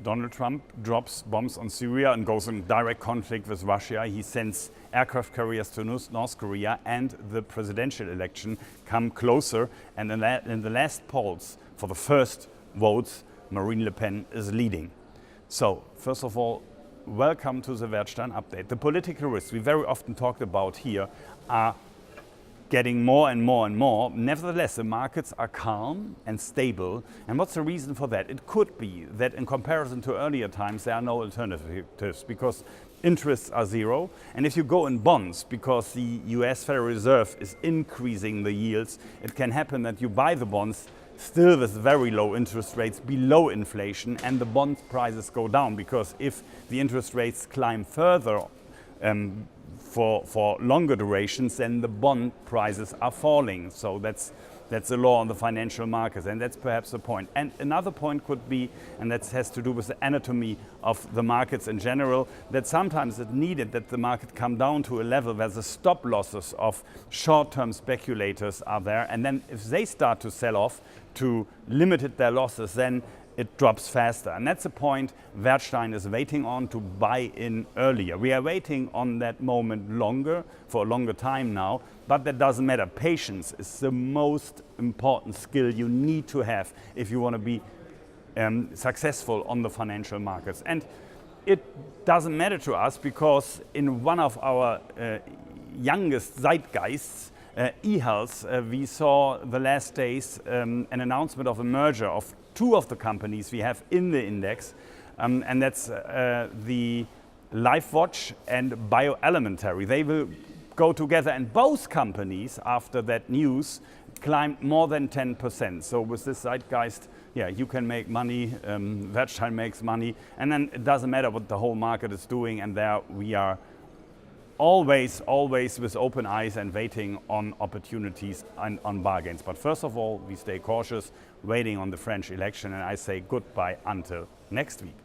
Donald Trump drops bombs on Syria and goes in direct conflict with Russia. He sends aircraft carriers to North Korea, and the presidential election come closer. And in the last polls for the first votes, Marine Le Pen is leading. So, first of all, welcome to the Werthstein update. The political risks we very often talked about here are getting more and more and more. Nevertheless, the markets are calm and stable. And what's the reason for that? It could be that in comparison to earlier times, there are no alternatives because interests are zero. And if you go in bonds, because the US Federal Reserve is increasing the yields, it can happen that you buy the bonds still with very low interest rates below inflation, and the bond prices go down, because if the interest rates climb further for longer durations, then the bond prices are falling. So that's the law on the financial markets, and that's perhaps the point. And another point could be, and that has to do with the anatomy of the markets in general, that sometimes it's needed that the market come down to a level where the stop losses of short-term speculators are there, and then if they start to sell off to limit their losses, then it drops faster. And that's the point Werthstein is waiting on to buy in earlier. We are waiting on that moment for a longer time now, but that doesn't matter. Patience is the most important skill you need to have if you want to be successful on the financial markets. And it doesn't matter to us because in one of our youngest zeitgeists, e-health, we saw the last days an announcement of a merger of two of the companies we have in the index, and that's the LifeWatch and BioElementary. They will go together, and both companies, after that news, climbed more than 10%. So with this zeitgeist, yeah, you can make money, Werthstein makes money, and then it doesn't matter what the whole market is doing, and there we are always with open eyes and waiting on opportunities and on bargains. But first of all, we stay cautious, waiting on the French election, and I say goodbye until next week.